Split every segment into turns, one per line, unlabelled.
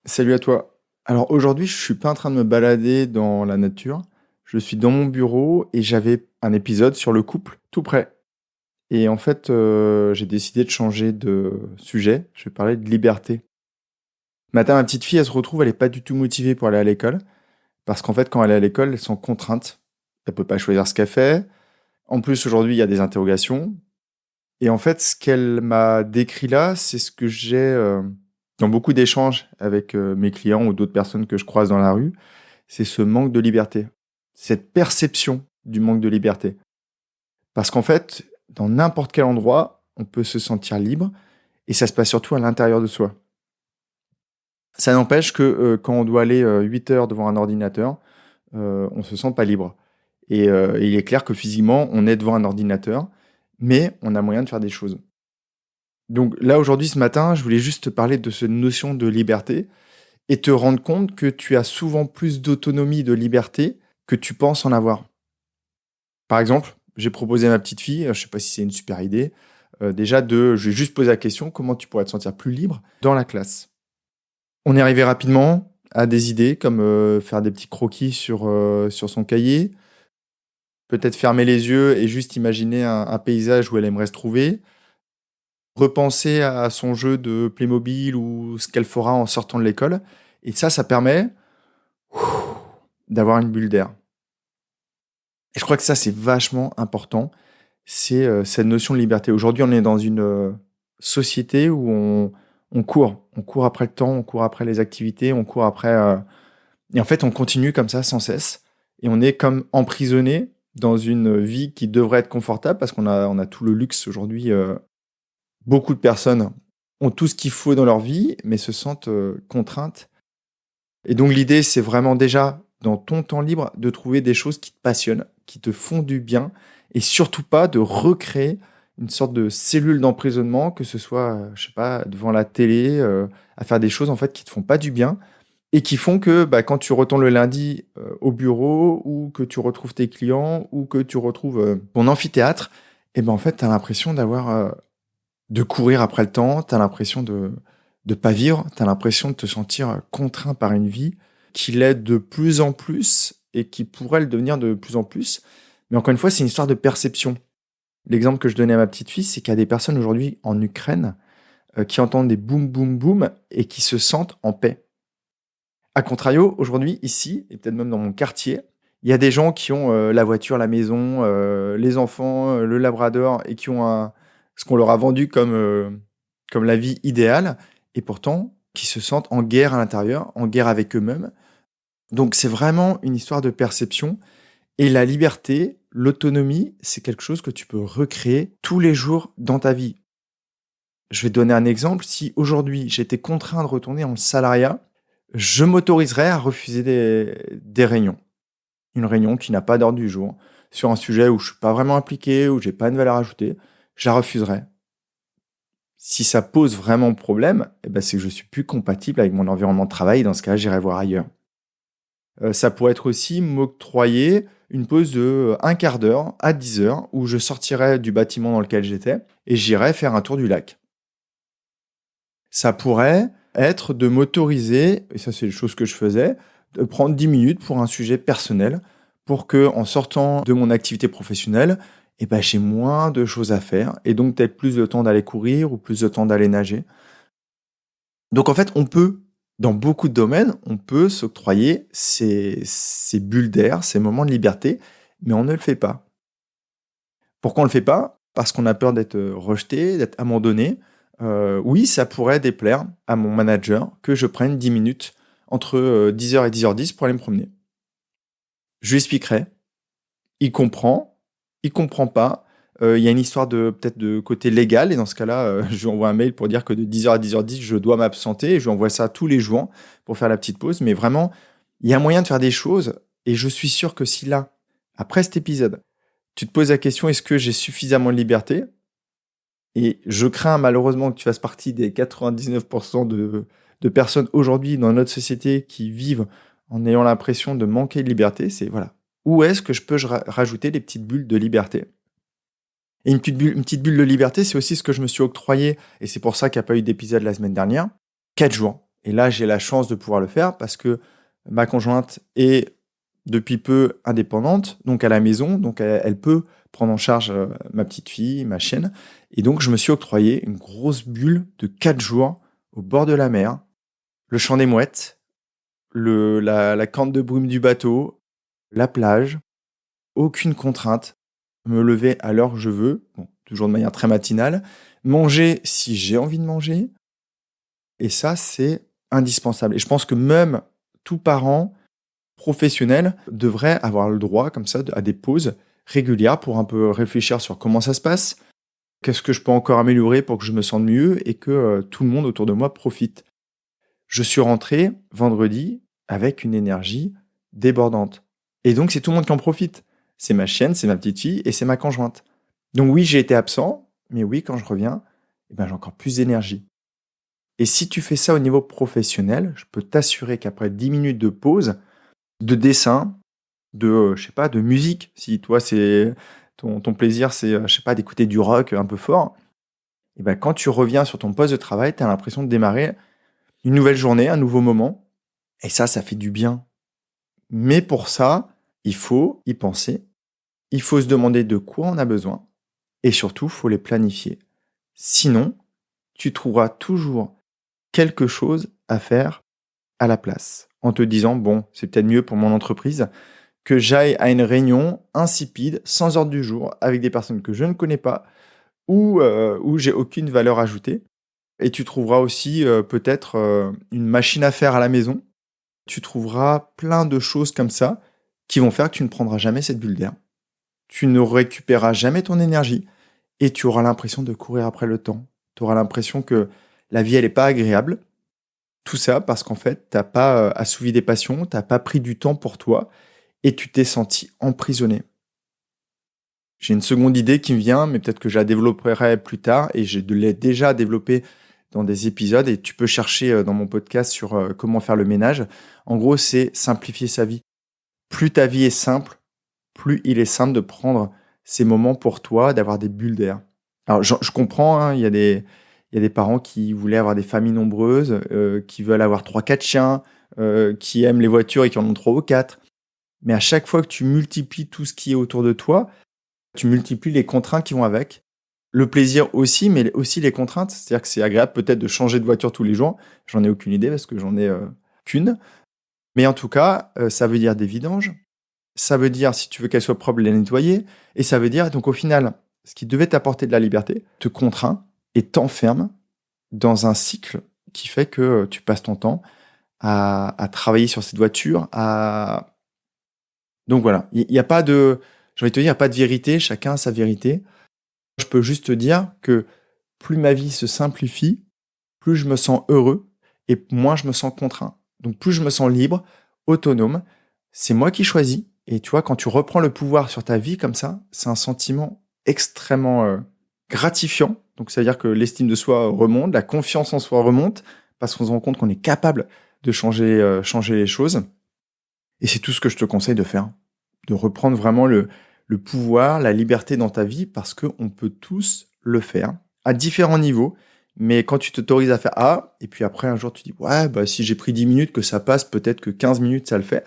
Salut à toi. Alors aujourd'hui, je suis pas en train de me balader dans la nature. Je suis dans mon bureau et j'avais un épisode sur le couple tout prêt. Et en fait, j'ai décidé de changer de sujet. Je vais parler de liberté. Matin, ma petite fille, elle se retrouve, elle est pas du tout motivée pour aller à l'école. Parce qu'en fait, quand elle est à l'école, elle sent contrainte. Elle peut pas choisir ce qu'elle fait. En plus, aujourd'hui, il y a des interrogations. Et en fait, ce qu'elle m'a décrit là, c'est ce que j'ai dans beaucoup d'échanges avec mes clients ou d'autres personnes que je croise dans la rue. C'est ce manque de liberté, cette perception du manque de liberté. Parce qu'en fait, dans n'importe quel endroit, on peut se sentir libre et ça se passe surtout à l'intérieur de soi. Ça n'empêche que quand on doit aller 8 heures devant un ordinateur, on se sent pas libre. Et il est clair que physiquement, on est devant un ordinateur, mais on a moyen de faire des choses. Donc là, aujourd'hui, ce matin, je voulais juste te parler de cette notion de liberté et te rendre compte que tu as souvent plus d'autonomie, de liberté que tu penses en avoir. Par exemple, j'ai proposé à ma petite fille, je ne sais pas si c'est une super idée, je vais juste poser la question, comment tu pourrais te sentir plus libre dans la classe. On est arrivé rapidement à des idées comme faire des petits croquis sur son cahier, peut-être fermer les yeux et juste imaginer un paysage où elle aimerait se trouver, repenser à son jeu de Playmobil ou ce qu'elle fera en sortant de l'école. Et ça permet d'avoir une bulle d'air. Et je crois que ça, c'est vachement important. C'est cette notion de liberté. Aujourd'hui, on est dans une société où on court. On court après le temps, on court après les activités, on court après. Et en fait, on continue comme ça sans cesse. Et on est comme emprisonné dans une vie qui devrait être confortable parce qu'on a tout le luxe aujourd'hui. Beaucoup de personnes ont tout ce qu'il faut dans leur vie, mais se sentent contraintes. Et donc, l'idée, c'est vraiment déjà, dans ton temps libre, de trouver des choses qui te passionnent, qui te font du bien, et surtout pas de recréer une sorte de cellule d'emprisonnement, que ce soit, je sais pas, devant la télé, à faire des choses en fait qui te font pas du bien et qui font que bah, quand tu retournes le lundi au bureau ou que tu retrouves tes clients ou que tu retrouves ton amphithéâtre, et ben en fait, tu as l'impression de courir après le temps, tu as l'impression de pas vivre, tu as l'impression de te sentir contraint par une vie qui l'est de plus en plus et qui pourrait le devenir de plus en plus. Mais encore une fois, c'est une histoire de perception. L'exemple que je donnais à ma petite fille, c'est qu'il y a des personnes aujourd'hui en Ukraine qui entendent des boum boum boum et qui se sentent en paix. A contrario, aujourd'hui, ici, et peut-être même dans mon quartier, il y a des gens qui ont la voiture, la maison, les enfants, le labrador, et qui ont ce qu'on leur a vendu comme la vie idéale, et pourtant qui se sentent en guerre à l'intérieur, en guerre avec eux-mêmes. Donc c'est vraiment une histoire de perception, et la liberté, l'autonomie, c'est quelque chose que tu peux recréer tous les jours dans ta vie. Je vais te donner un exemple. Si aujourd'hui j'étais contraint de retourner en salariat, je m'autoriserais à refuser des réunions. Une réunion qui n'a pas d'ordre du jour, sur un sujet où je suis pas vraiment impliqué, où j'ai pas une valeur ajoutée, je la refuserais. Si ça pose vraiment problème, eh ben c'est que je suis plus compatible avec mon environnement de travail. Dans ce cas, j'irai voir ailleurs. Ça pourrait être aussi m'octroyer une pause de un quart d'heure à 10 heures où je sortirais du bâtiment dans lequel j'étais et j'irais faire un tour du lac. Ça pourrait être de m'autoriser, et ça c'est les choses que je faisais, de prendre 10 minutes pour un sujet personnel, pour que en sortant de mon activité professionnelle, eh ben, j'ai moins de choses à faire, et donc peut-être plus de temps d'aller courir ou plus de temps d'aller nager. Donc en fait, dans beaucoup de domaines, on peut s'octroyer ces bulles d'air, ces moments de liberté, mais on ne le fait pas. Pourquoi on ne le fait pas? Parce qu'on a peur d'être rejeté, d'être abandonné. Oui, ça pourrait déplaire à mon manager que je prenne 10 minutes entre 10 heures et 10h10 pour aller me promener. Je lui expliquerai. Il comprend, il comprend pas. Il y a une histoire peut-être de côté légal, et dans ce cas-là, je lui envoie un mail pour dire que de 10 heures à 10h10, je dois m'absenter, et je lui envoie ça tous les jours pour faire la petite pause. Mais vraiment, il y a moyen de faire des choses, et je suis sûr que si là, après cet épisode, tu te poses la question, est-ce que j'ai suffisamment de liberté? Et je crains malheureusement que tu fasses partie des 99% de personnes aujourd'hui dans notre société qui vivent en ayant l'impression de manquer de liberté. C'est voilà, où est-ce que je peux rajouter des petites bulles de liberté? Et une petite bulle de liberté, c'est aussi ce que je me suis octroyé, et c'est pour ça qu'il n'y a pas eu d'épisode la semaine dernière, 4 jours. Et là, j'ai la chance de pouvoir le faire parce que ma conjointe est depuis peu indépendante, donc à la maison, donc elle peut prendre en charge ma petite fille, ma chienne. Et donc, je me suis octroyé une grosse bulle de 4 jours au bord de la mer, le chant des mouettes, la corne de brume du bateau, la plage, aucune contrainte, me lever à l'heure que je veux, bon, toujours de manière très matinale, manger si j'ai envie de manger, et ça, c'est indispensable. Et je pense que même tout parent professionnel devrait avoir le droit, comme ça, à des pauses régulières pour un peu réfléchir sur comment ça se passe, qu'est-ce que je peux encore améliorer pour que je me sente mieux et que tout le monde autour de moi profite. Je suis rentré vendredi avec une énergie débordante. Et donc, c'est tout le monde qui en profite. C'est ma chienne, c'est ma petite fille et c'est ma conjointe. Donc oui, j'ai été absent, mais oui, quand je reviens, eh ben, j'ai encore plus d'énergie. Et si tu fais ça au niveau professionnel, je peux t'assurer qu'après 10 minutes de pause, de dessin, de, je sais pas, de musique, si toi, c'est ton plaisir, c'est, je sais pas, d'écouter du rock un peu fort, et ben, quand tu reviens sur ton poste de travail, tu as l'impression de démarrer une nouvelle journée, un nouveau moment. Et ça fait du bien. Mais pour ça, il faut y penser. Il faut se demander de quoi on a besoin. Et surtout, il faut les planifier. Sinon, tu trouveras toujours quelque chose à faire à la place. En te disant, bon, c'est peut-être mieux pour mon entreprise que j'aille à une réunion insipide, sans ordre du jour, avec des personnes que je ne connais pas, ou où j'ai aucune valeur ajoutée. Et tu trouveras aussi peut-être une machine à faire à la maison. Tu trouveras plein de choses comme ça qui vont faire que tu ne prendras jamais cette bulle d'air. Tu ne récupéreras jamais ton énergie et tu auras l'impression de courir après le temps. Tu auras l'impression que la vie, elle n'est pas agréable. Tout ça parce qu'en fait, tu n'as pas assouvi des passions, tu n'as pas pris du temps pour toi et tu t'es senti emprisonné. J'ai une seconde idée qui me vient, mais peut-être que je la développerai plus tard et je l'ai déjà développée dans des épisodes et tu peux chercher dans mon podcast sur comment faire le ménage. En gros, c'est simplifier sa vie. Plus ta vie est simple, plus il est simple de prendre ces moments pour toi, d'avoir des bulles d'air. Alors, je comprends, hein, il y a des parents qui voulaient avoir des familles nombreuses, qui veulent avoir 3, 4 chiens, qui aiment les voitures et qui en ont 3 ou 4. Mais à chaque fois que tu multiplies tout ce qui est autour de toi, tu multiplies les contraintes qui vont avec. Le plaisir aussi, mais aussi les contraintes. C'est-à-dire que c'est agréable peut-être de changer de voiture tous les jours. J'en ai aucune idée parce que j'en ai qu'une. Mais en tout cas, ça veut dire des vidanges. Ça veut dire, si tu veux qu'elle soit propre, les nettoyer. Et ça veut dire, donc au final, ce qui devait t'apporter de la liberté te contraint et t'enferme dans un cycle qui fait que tu passes ton temps à travailler sur cette voiture. Donc voilà, il n'y a pas de... J'ai envie de te dire, il n'y a pas de vérité, chacun a sa vérité. Je peux juste te dire que plus ma vie se simplifie, plus je me sens heureux et moins je me sens contraint. Donc plus je me sens libre, autonome, c'est moi qui choisis. Et tu vois, quand tu reprends le pouvoir sur ta vie comme ça, c'est un sentiment extrêmement gratifiant. Donc ça veut dire que l'estime de soi remonte, la confiance en soi remonte, parce qu'on se rend compte qu'on est capable de changer les choses. Et c'est tout ce que je te conseille de faire. De reprendre vraiment le pouvoir, la liberté dans ta vie, parce qu'on peut tous le faire, à différents niveaux. Mais quand tu t'autorises à faire A, et puis après un jour tu dis, ouais, bah, si j'ai pris 10 minutes, que ça passe, peut-être que 15 minutes, ça le fait.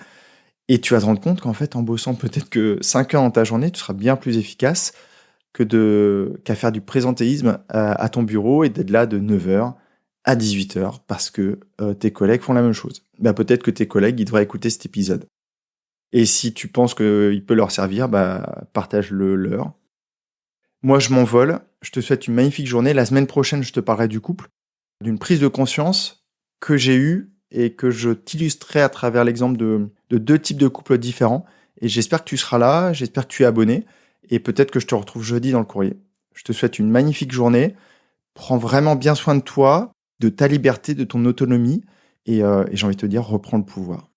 Et tu vas te rendre compte qu'en fait, en bossant peut-être que 5 heures dans ta journée, tu seras bien plus efficace qu'à faire du présentéisme à ton bureau et d'être là de 9 heures à 18 heures parce que tes collègues font la même chose. Bah, peut-être que tes collègues, ils devraient écouter cet épisode. Et si tu penses qu'il peut leur servir, bah, partage-le leur. Moi, je m'envole. Je te souhaite une magnifique journée. La semaine prochaine, je te parlerai du couple, d'une prise de conscience que j'ai eue et que je t'illustrerai à travers l'exemple de 2 types de couples différents. Et j'espère que tu seras là, j'espère que tu es abonné. Et peut-être que je te retrouve jeudi dans le courrier. Je te souhaite une magnifique journée. Prends vraiment bien soin de toi, de ta liberté, de ton autonomie. Et j'ai envie de te dire, reprends le pouvoir.